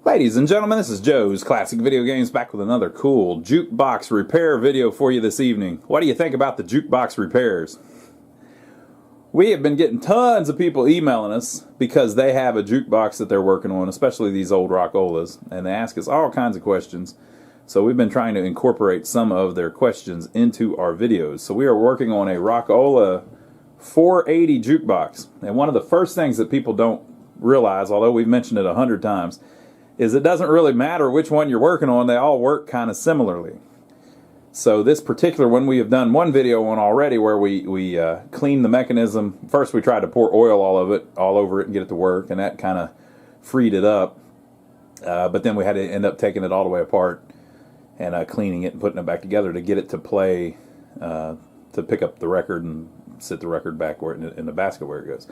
Ladies and gentlemen, this is Joe's Classic Video Games back with another cool jukebox repair video for you this evening. What do you think about the jukebox repairs? We have been getting tons of people emailing us because they have a jukebox that they're working on, especially these old Rock Olas, and they ask us all kinds of questions. So we've been trying to incorporate some of their questions into our videos. So we are working on a Rock Ola 480 jukebox. And one of the first things that people don't realize, although we've mentioned it 100 times, is it doesn't really matter which one you're working on. They all work kind of similarly. So this particular one we have done one video on already where we cleaned the mechanism. First we tried to pour oil all over it and get it to work, and that kind of freed it up. But then we had to end up taking it all the way apart and cleaning it and putting it back together to get it to play, to pick up the record and sit the record back where in the basket where it goes.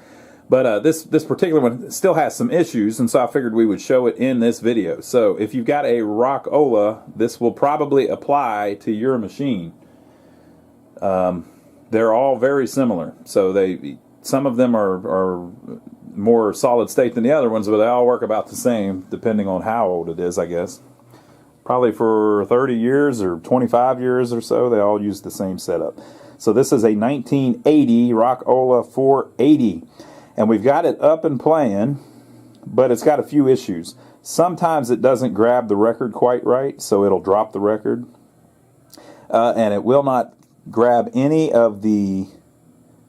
But this particular one still has some issues, and so I figured we would show it in this video. So if you've got a Rock Ola, this will probably apply to your machine. They're all very similar. So some of them are more solid state than the other ones, but they all work about the same, depending on how old it is, I guess. Probably for 30 years or 25 years or so, they all use the same setup. So this is a 1980 Rock Ola 480. And we've got it up and playing, but it's got a few issues. Sometimes it doesn't grab the record quite right, so it'll drop the record. And it will not grab any of the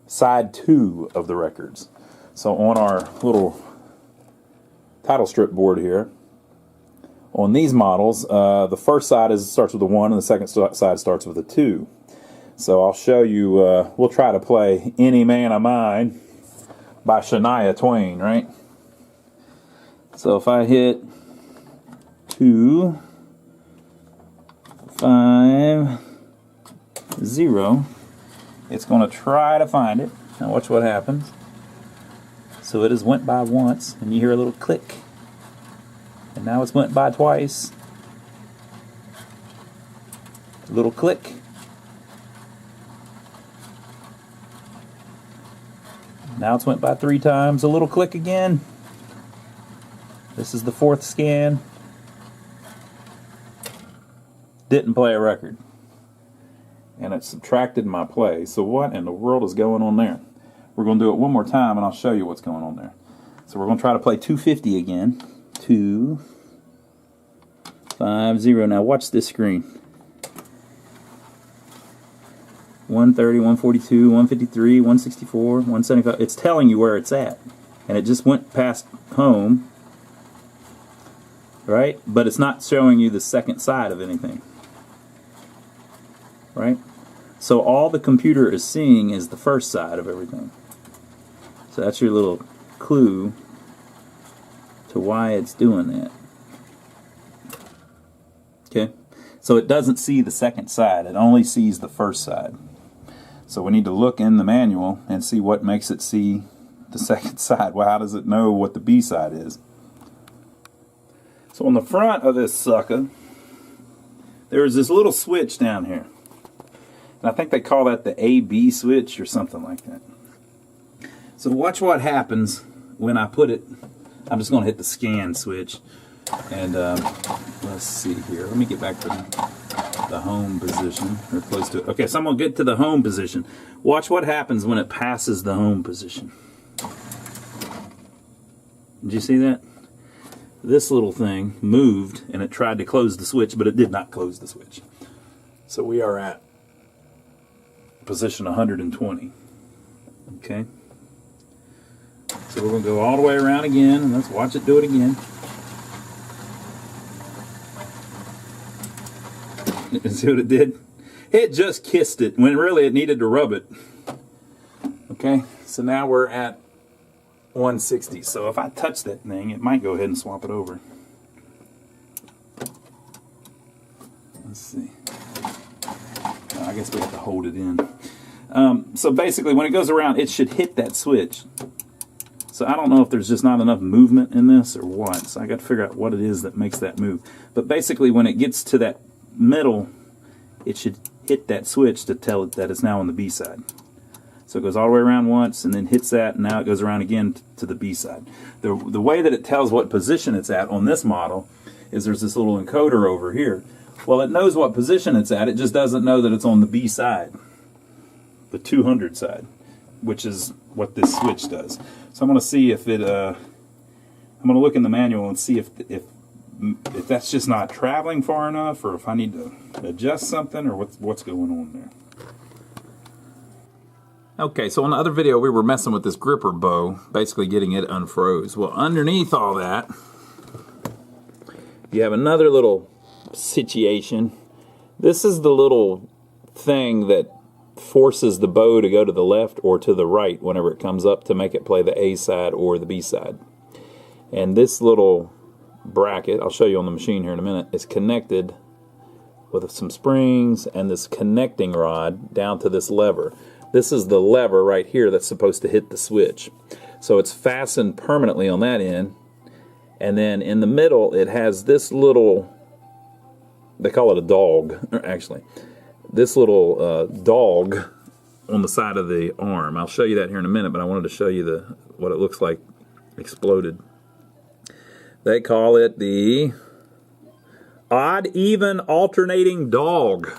side 2 of the records. So on our little title strip board here, on these models, the first side starts with a 1 and the second side starts with a 2. So I'll show you, we'll try to play Any Man of Mine by Shania Twain, right? So if I hit 2, 5, 0, it's going to try to find it. Now watch what happens. So it has went by once, and you hear a little click. And now it's went by twice. A little click. Now it's went by 3 times. A little click again. This is the 4th scan. Didn't play a record. And it subtracted my play. So what in the world is going on there? We're going to do it one more time and I'll show you what's going on there. So we're going to try to play 250 again. 2, 5, 0. Now watch this screen. 130, 142, 153, 164, 175. It's telling you where it's at. And it just went past home. Right? But it's not showing you the second side of anything. Right? So all the computer is seeing is the first side of everything. So that's your little clue to why it's doing that. Okay? So it doesn't see the second side. It only sees the first side. So we need to look in the manual and see what makes it see the second side. Well, how does it know what the B side is? So on the front of this sucker, there is this little switch down here. And I think they call that the AB switch or something like that. So watch what happens when I put it. I'm just going to hit the scan switch. And let's see here. Let me get back to the home position, or close to it. Okay, so I'm going to get to the home position. Watch what happens when it passes the home position. Did you see that? This little thing moved and it tried to close the switch, but it did not close the switch. So we are at position 120. Okay. So we're going to go all the way around again, and let's watch it do it again. See what it did? It just kissed it when really it needed to rub it. Okay, so now we're at 160. So if I touch that thing, it might go ahead and swap it over. Let's see. I guess we have to hold it in. So basically, when it goes around, it should hit that switch. So I don't know if there's just not enough movement in this or what. So I got to figure out what it is that makes that move. But basically, when it gets to that middle, it should hit that switch to tell it that it's now on the B side. So it goes all the way around once and then hits that, and now it goes around again to the B side. The way that it tells what position it's at on this model is there's this little encoder over here. Well, it knows what position it's at, it just doesn't know that it's on the B side, the 200 side, which is what this switch does. So I'm going to see if it, I'm going to look in the manual and see if that's just not traveling far enough, or if I need to adjust something, or what's going on there. Okay, so on the other video, we were messing with this gripper bow, basically getting it unfroze. Well, underneath all that, you have another little situation. This is the little thing that forces the bow to go to the left or to the right whenever it comes up to make it play the A side or the B side. And this little bracket, I'll show you on the machine here in a minute, is connected with some springs and this connecting rod down to this lever. This is the lever right here that's supposed to hit the switch. So it's fastened permanently on that end, and then in the middle it has this little, they call it a dog, actually, this little dog on the side of the arm. I'll show you that here in a minute, but I wanted to show you what it looks like exploded. They call it the odd even alternating dog.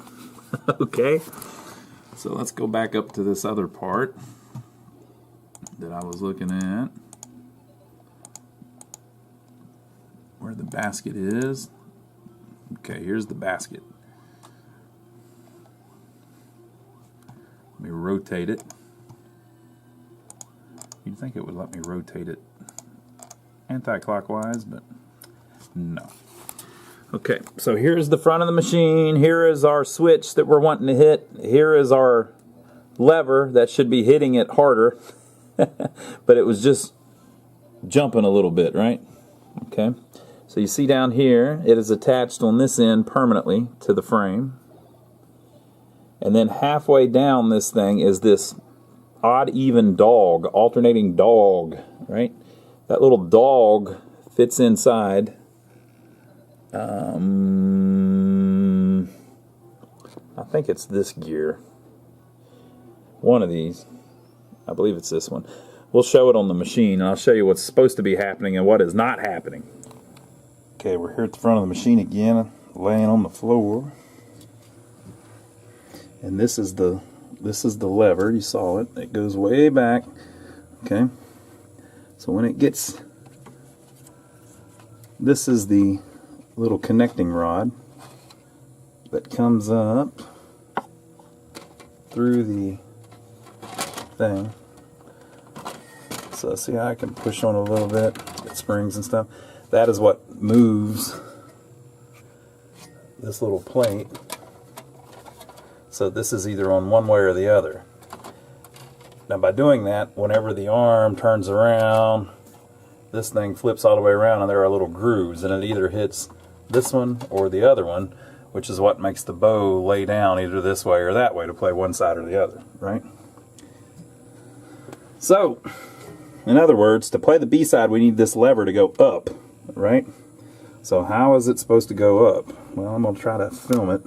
Okay. So let's go back up to this other part that I was looking at, where the basket is. Okay, here's the basket. Let me rotate it. You'd think it would let me rotate it anti-clockwise, but no. Okay, so here's the front of the machine. Here is our switch that we're wanting to hit. Here is our lever that should be hitting it harder. But it was just jumping a little bit, right? Okay, so you see down here, it is attached on this end permanently to the frame. And then halfway down this thing is this odd even dog, alternating dog, right? That little dog fits inside. I think it's this gear. One of these. I believe it's this one. We'll show it on the machine, and I'll show you what's supposed to be happening and what is not happening. Okay, we're here at the front of the machine again, laying on the floor. And this is the lever. You saw it. It goes way back. Okay. So when it gets, this is the little connecting rod that comes up through the thing. So see how I can push on a little bit, get springs and stuff. That is what moves this little plate. So this is either on one way or the other. Now by doing that, whenever the arm turns around, this thing flips all the way around and there are little grooves, and it either hits this one or the other one, which is what makes the bow lay down either this way or that way to play one side or the other, right? So, in other words, to play the B side, we need this lever to go up, right? So how is it supposed to go up? Well, I'm going to try to film it.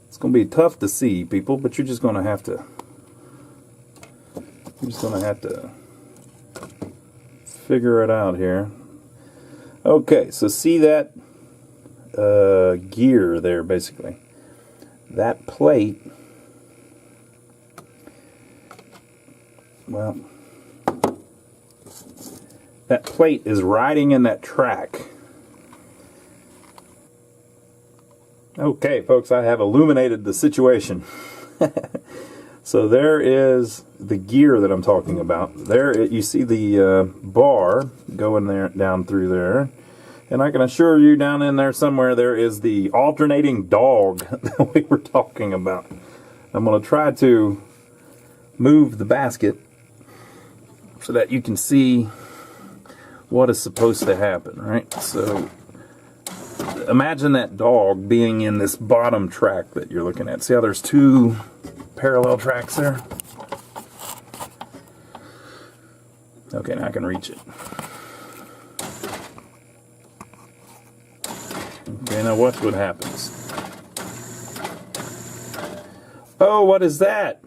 It's going to be tough to see, people, but you're just going to have to figure it out here. Okay, so see that gear there, basically. That plate, well, that plate is riding in that track. Okay, folks, I have illuminated the situation. So there is the gear that I'm talking about. There, you see the bar going there, down through there. And I can assure you down in there somewhere there is the alternating dog that we were talking about. I'm going to try to move the basket so that you can see what is supposed to happen, right? So imagine that dog being in this bottom track that you're looking at. See how there's two parallel tracks there? Okay, now I can reach it. Okay, now watch what happens. Oh, what is that?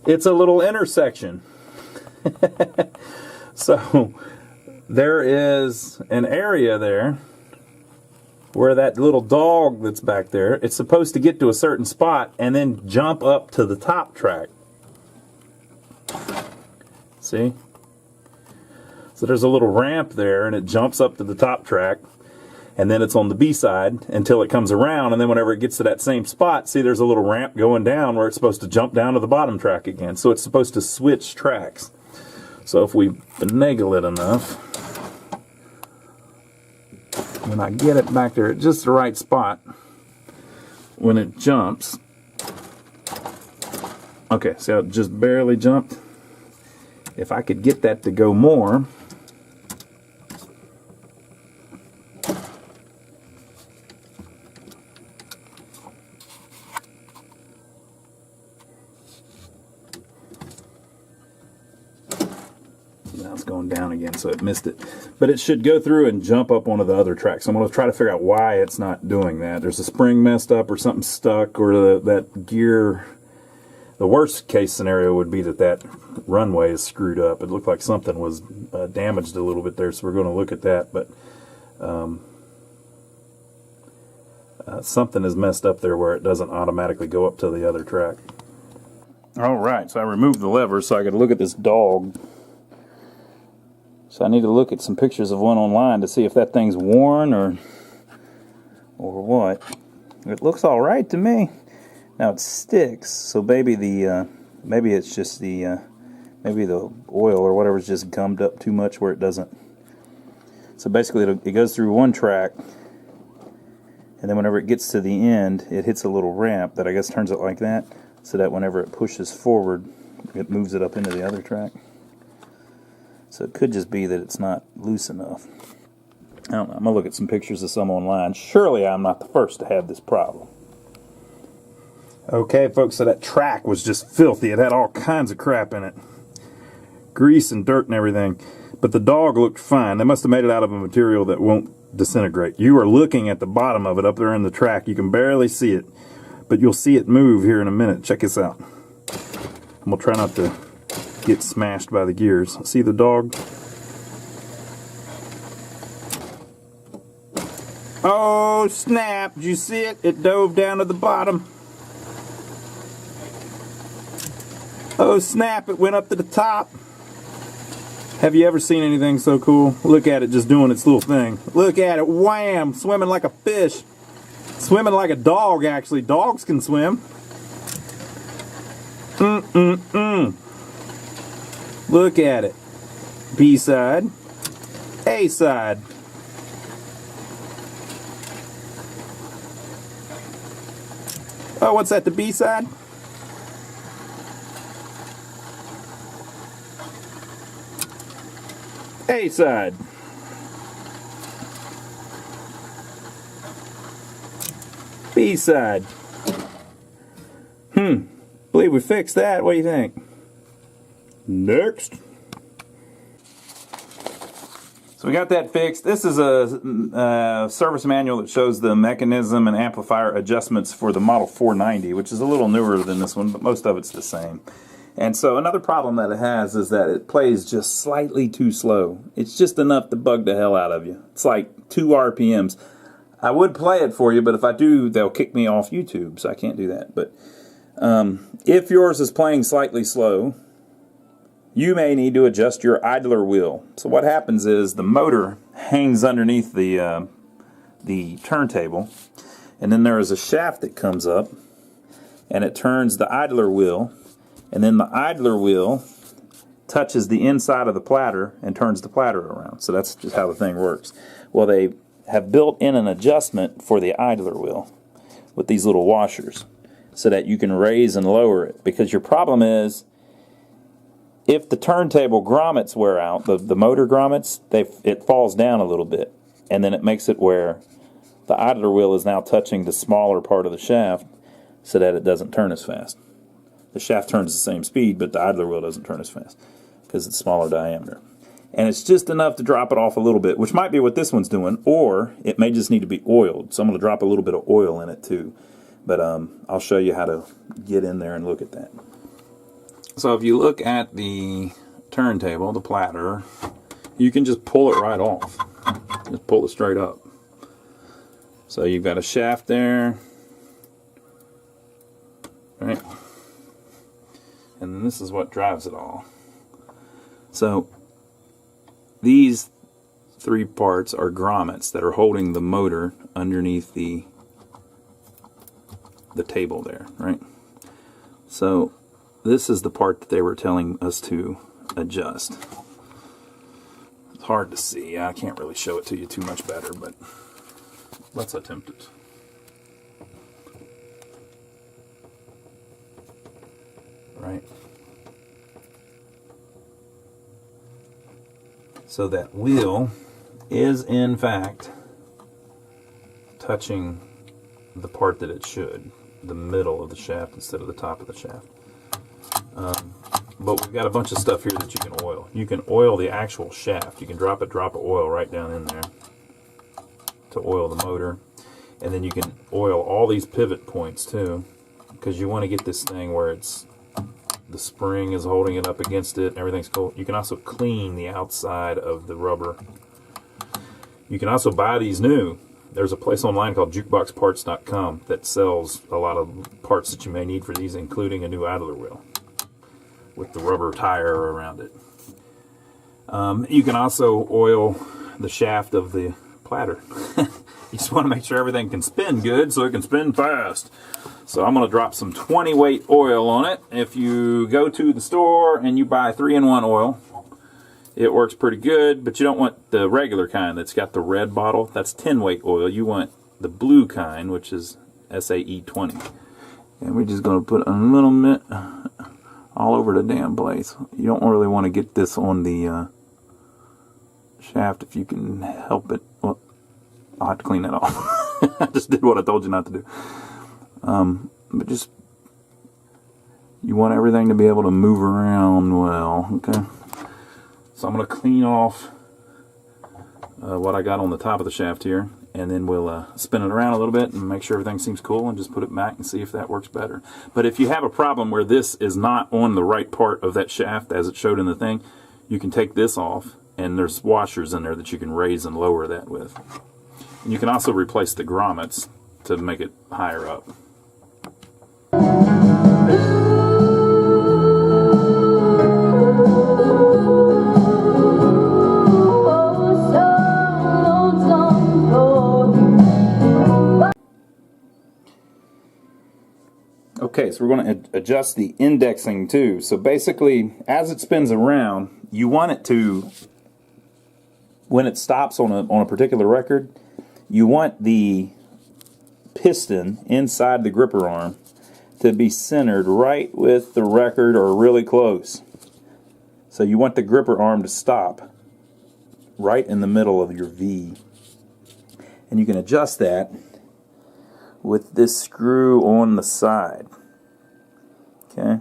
It's a little intersection. So there is an area there where that little dog that's back there, it's supposed to get to a certain spot and then jump up to the top track. See? So there's a little ramp there and it jumps up to the top track, and then it's on the B side until it comes around, and then whenever it gets to that same spot, see there's a little ramp going down where it's supposed to jump down to the bottom track again. So it's supposed to switch tracks. So if we finagle it enough, when I get it back there at just the right spot, when it jumps, okay, so it just barely jumped. If I could get that to go more, now it's going down again, so it missed it. But it should go through and jump up onto the other track. So I'm going to try to figure out why it's not doing that. There's a spring messed up or something stuck, or that gear. The worst case scenario would be that runway is screwed up. It looked like something was damaged a little bit there, so we're going to look at that. But something is messed up there where it doesn't automatically go up to the other track. All right, so I removed the lever so I could look at this dog. So I need to look at some pictures of one online to see if that thing's worn or what. It looks all right to me. Now it sticks, so maybe it's just maybe the oil or whatever's just gummed up too much where it doesn't. So basically it goes through one track, and then whenever it gets to the end, it hits a little ramp that I guess turns it like that, so that whenever it pushes forward, it moves it up into the other track. So it could just be that it's not loose enough. I don't know. I'm going to look at some pictures of some online. Surely I'm not the first to have this problem. Okay, folks, so that track was just filthy. It had all kinds of crap in it. Grease and dirt and everything. But the dog looked fine. They must have made it out of a material that won't disintegrate. You are looking at the bottom of it up there in the track. You can barely see it, but you'll see it move here in a minute. Check this out. I'm going to try not to get smashed by the gears. See the dog? Oh, snap. Did you see it? It dove down to the bottom. Oh snap, it went up to the top. Have you ever seen anything so cool? Look at it just doing its little thing. Look at it, wham, swimming like a fish. Swimming like a dog, actually. Dogs can swim. Look at it. B side. A side. Oh, what's that, the B side? A side. B side. Believe we fixed that. What do you think? Next. So we got that fixed. This is a service manual that shows the mechanism and amplifier adjustments for the Model 490, which is a little newer than this one, but most of it's the same. And so another problem that it has is that it plays just slightly too slow. It's just enough to bug the hell out of you. It's like 2 RPMs. I would play it for you, but if I do, they'll kick me off YouTube, so I can't do that. But if yours is playing slightly slow, you may need to adjust your idler wheel. So what happens is the motor hangs underneath the turntable, and then there is a shaft that comes up, and it turns the idler wheel. And then the idler wheel touches the inside of the platter and turns the platter around. So that's just how the thing works. Well, they have built in an adjustment for the idler wheel with these little washers so that you can raise and lower it. Because your problem is, if the turntable grommets wear out, the motor grommets, it falls down a little bit. And then it makes it where the idler wheel is now touching the smaller part of the shaft so that it doesn't turn as fast. The shaft turns the same speed, but the idler wheel doesn't turn as fast because it's smaller diameter. And it's just enough to drop it off a little bit, which might be what this one's doing, or it may just need to be oiled. So I'm going to drop a little bit of oil in it too. But I'll show you how to get in there and look at that. So if you look at the turntable, the platter, you can just pull it right off. Just pull it straight up. So you've got a shaft there, right? And then this is what drives it all. So these three parts are grommets that are holding the motor underneath the table there, right? So this is the part that they were telling us to adjust. It's hard to see. I can't really show it to you too much better, but let's attempt it. Right? So that wheel is in fact touching the part that it should, the middle of the shaft instead of the top of the shaft. But we've got a bunch of stuff here that you can oil. You can oil the actual shaft. You can drop a drop of oil right down in there to oil the motor. And then you can oil all these pivot points too, because you want to get this thing where it's the spring is holding it up against it and everything's cool. You can also clean the outside of the rubber. You can also buy these new. There's a place online called jukeboxparts.com that sells a lot of parts that you may need for these, including a new idler wheel with the rubber tire around it. You can also oil the shaft of the platter. You just want to make sure everything can spin good so it can spin fast. So I'm going to drop some 20 weight oil on it. If you go to the store and you buy 3-in-1 oil, it works pretty good, but you don't want the regular kind that's got the red bottle. That's 10 weight oil. You want the blue kind, which is SAE 20. And we're just going to put a little bit all over the damn place. You don't really want to get this on the shaft if you can help it. Well, I'll have to clean that off. I just did what I told you not to do. But just, you want everything to be able to move around well, okay? So I'm going to clean off what I got on the top of the shaft here, and then we'll spin it around a little bit and make sure everything seems cool and just put it back and see if that works better. But if you have a problem where this is not on the right part of that shaft as it showed in the thing, you can take this off, and there's washers in there that you can raise and lower that with. And you can also replace the grommets to make it higher up. Okay, so we're going to adjust the indexing too. So basically, as it spins around, you want it to, when it stops on a particular record, you want the piston inside the gripper arm to be centered right with the record or really close. So you want the gripper arm to stop right in the middle of your V. And you can adjust that with this screw on the side. Okay,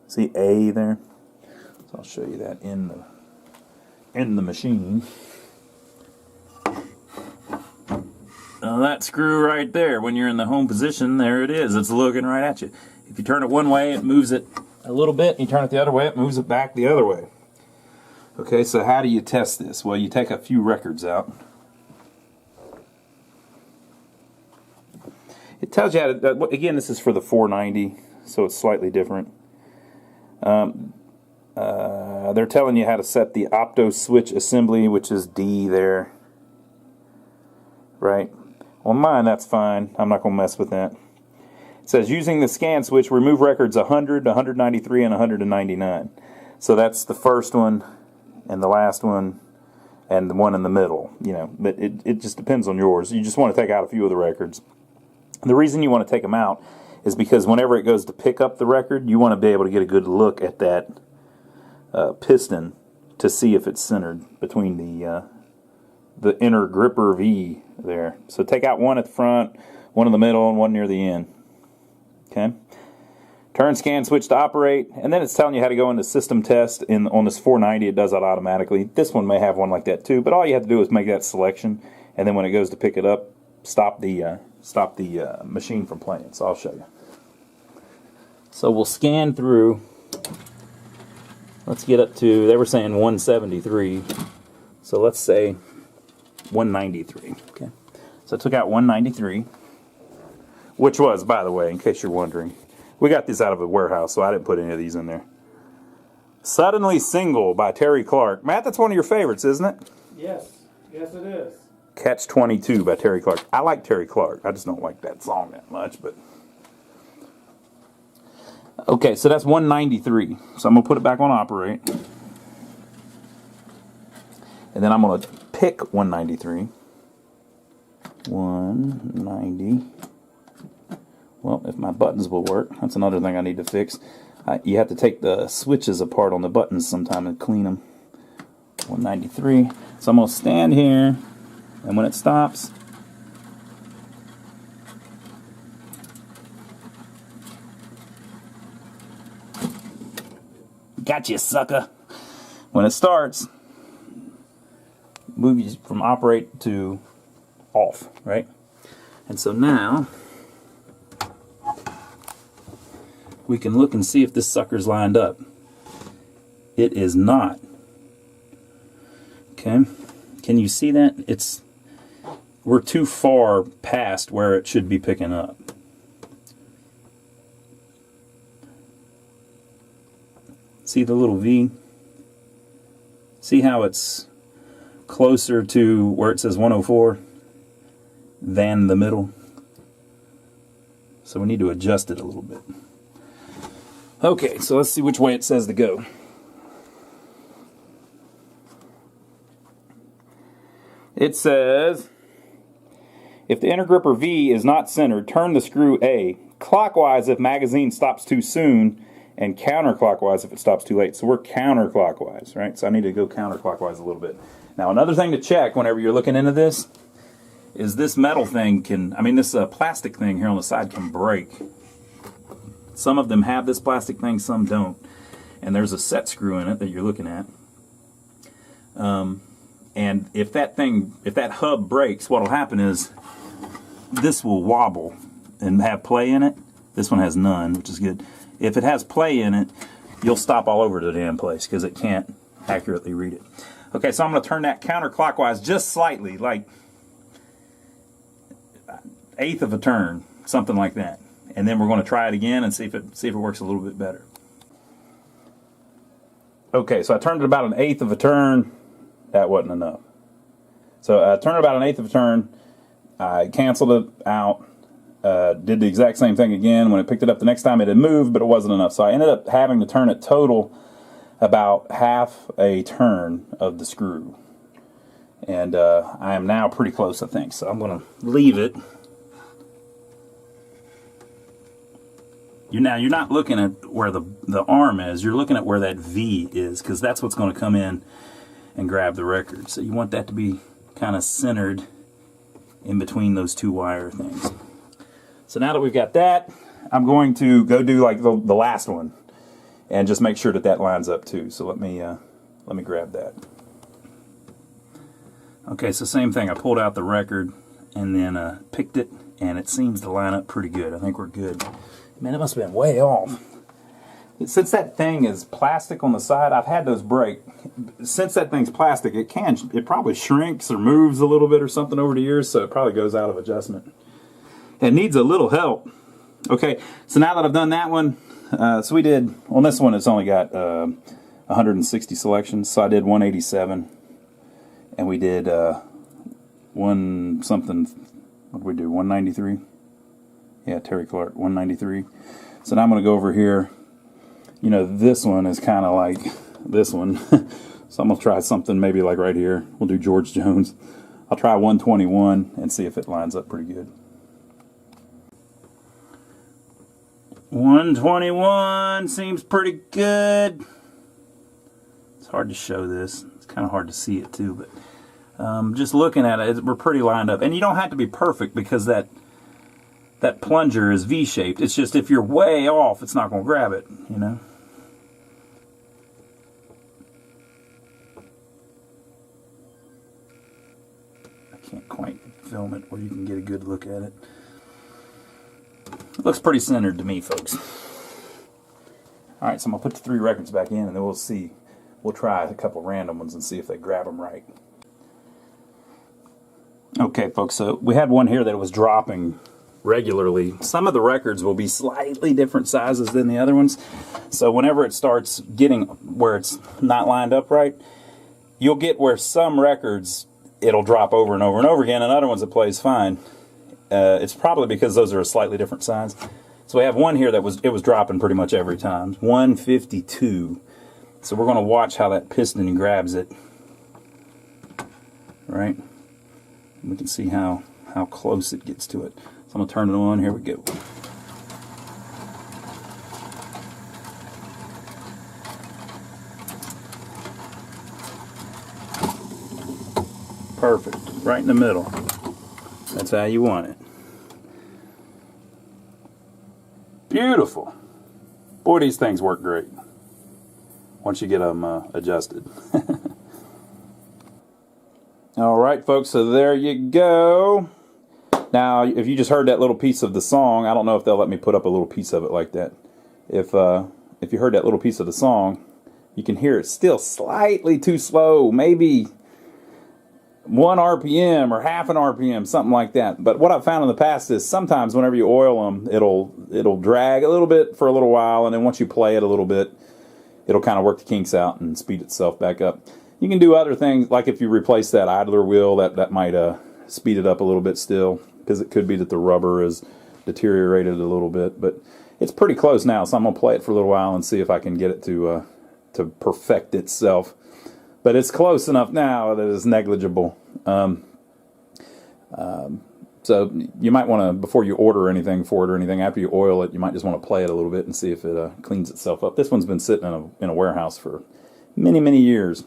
see A there? So I'll show you that in the machine. Now that screw right there, when you're in the home position, there it is. It's looking right at you. If you turn it one way, it moves it a little bit. You turn it the other way, it moves it back the other way. Okay, so how do you test this? Well, you take a few records out. It tells you how to, again, this is for the 490, so it's slightly different. They're telling you how to set the opto switch assembly, which is D there. Right? On mine, that's fine. I'm not going to mess with that. It says, using the scan switch, remove records 100, 193, and 199. So that's the first one, and the last one, and the one in the middle. You know, but it just depends on yours. You just want to take out a few of the records. And the reason you want to take them out is because whenever it goes to pick up the record, you want to be able to get a good look at that piston to see if it's centered between the inner gripper V there. So take out one at the front, one in the middle, and one near the end. Okay. Turn scan switch to operate, and then it's telling you how to go into system test. On this 490, it does that automatically. This one may have one like that too, but all you have to do is make that selection, and then when it goes to pick it up, stop the stop the machine from playing. So I'll show you. So we'll scan through. Let's get up to, they were saying 173. So let's say 193. Okay. So I took out 193, which was, by the way, in case you're wondering, we got this out of a warehouse, so I didn't put any of these in there. Suddenly Single by Terry Clark. Matt, that's one of your favorites, isn't it? Yes. Yes, it is. Catch 22 by Terry Clark. I like Terry Clark. I just don't like that song that much, but... Okay, so that's 193. So I'm going to put it back on operate. And then I'm going to pick 193. 190. Well, if my buttons will work, that's another thing I need to fix. You have to take the switches apart on the buttons sometime and clean them. 193. So I'm going to stand here, and when it stops, gotcha, sucker. When it starts, move you from operate to off, right? And so now we can look and see if this sucker's lined up. It is not. Okay, can you see that? We're too far past where it should be picking up. See the little V? See how it's closer to where it says 104 than the middle? So we need to adjust it a little bit. Okay, so let's see which way it says to go. It says, if the inner gripper V is not centered, turn the screw A clockwise if magazine stops too soon, and counterclockwise if it stops too late. So we're counterclockwise, right? So I need to go counterclockwise a little bit. Now another thing to check whenever you're looking into this is this metal thing this plastic thing here on the side can break. Some of them have this plastic thing, some don't. And there's a set screw in it that you're looking at. And if that hub breaks, what'll happen is this will wobble and have play in it. This one has none, which is good. If it has play in it, you'll stop all over the damn place because it can't accurately read it. Okay, so I'm going to turn that counterclockwise just slightly, like 1/8 of a turn, something like that. And then we're going to try it again and see if it works a little bit better. Okay, so I turned it about 1/8 of a turn. That wasn't enough. So I turned it about 1/8 of a turn. I canceled it out. Did the exact same thing again. When it picked it up the next time, it had moved, but it wasn't enough. So I ended up having to turn it total about 1/2 a turn of the screw. And I am now pretty close, I think. So I'm going to leave it. You're not looking at where the arm is. You're looking at where that V is, because that's what's going to come in and grab the record. So you want that to be kind of centered in between those two wire things. So now that we've got that, I'm going to go do like the last one and just make sure that lines up too. So let me grab that. Okay, so same thing. I pulled out the record and then picked it, and it seems to line up pretty good. I think we're good. Man, it must have been way off. Since that thing is plastic on the side, I've had those break. Since that thing's plastic, it probably shrinks or moves a little bit or something over the years, so it probably goes out of adjustment. It needs a little help. Okay, so now that I've done that one, so we did, on this one it's only got 160 selections, so I did 187, and we did one something, what did we do, 193? Yeah, Terry Clark, 193. So now I'm going to go over here. You know, this one is kind of like this one. So I'm going to try something maybe like right here. We'll do George Jones. I'll try 121 and see if it lines up pretty good. 121 seems pretty good. It's hard to show this. It's kind of hard to see it too, but just looking at it, we're pretty lined up. And you don't have to be perfect because that plunger is V-shaped. It's just if you're way off, it's not going to grab it, you know. I can't quite film it where you can get a good look at it. Looks pretty centered to me, folks. Alright, so I'm going to put the 3 records back in and then we'll see. We'll try a couple random ones and see if they grab them right. Okay, folks, so we had one here that was dropping regularly. Some of the records will be slightly different sizes than the other ones. So whenever it starts getting where it's not lined up right, you'll get where some records it'll drop over and over and over again, and other ones it plays fine. It's probably because those are a slightly different size. So we have one here that was dropping pretty much every time. 152. So we're going to watch how that piston grabs it. Right? We can see how close it gets to it. So I'm going to turn it on. Here we go. Perfect. Right in the middle. That's how you want it. Beautiful. Boy, these things work great once you get them adjusted. Alright, folks, so there you go. Now, if you just heard that little piece of the song, I don't know if they'll let me put up a little piece of it like that. If you heard that little piece of the song, you can hear it still slightly too slow, maybe 1 RPM or half an RPM, something like that. But what I've found in the past is sometimes whenever you oil them, it'll drag a little bit for a little while, and then once you play it a little bit, it'll kind of work the kinks out and speed itself back up. You can do other things, like if you replace that idler wheel, that might speed it up a little bit still, because it could be that the rubber is deteriorated a little bit. But it's pretty close now, so I'm going to play it for a little while and see if I can get it to perfect itself. But it's close enough now that it's negligible. So you might want to, before you order anything for it or anything, after you oil it, you might just want to play it a little bit and see if it cleans itself up. This one's been sitting in a warehouse for many, many years.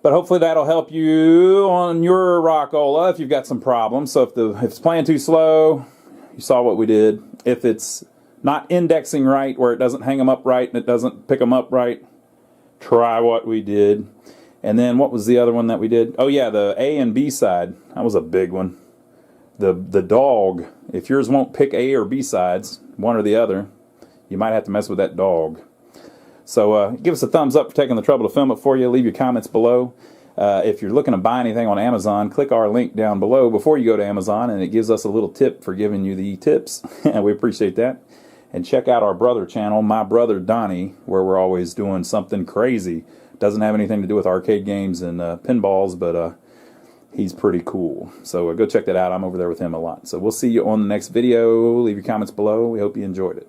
But hopefully that'll help you on your Rock Ola if you've got some problems. So if it's playing too slow, you saw what we did. If it's not indexing right, where it doesn't hang them up right and it doesn't pick them up right, try what we did. And then what was the other one that we did? Oh yeah, the A and B side. That was a big one. The dog. If yours won't pick A or B sides, one or the other, you might have to mess with that dog. So give us a thumbs up for taking the trouble to film it for you. Leave your comments below. If you're looking to buy anything on Amazon, click our link down below before you go to Amazon, and it gives us a little tip for giving you the tips. We appreciate that. And check out our brother channel, My Brother Donnie, where we're always doing something crazy. Doesn't have anything to do with arcade games and pinballs, but he's pretty cool. So go check that out. I'm over there with him a lot. So we'll see you on the next video. Leave your comments below. We hope you enjoyed it.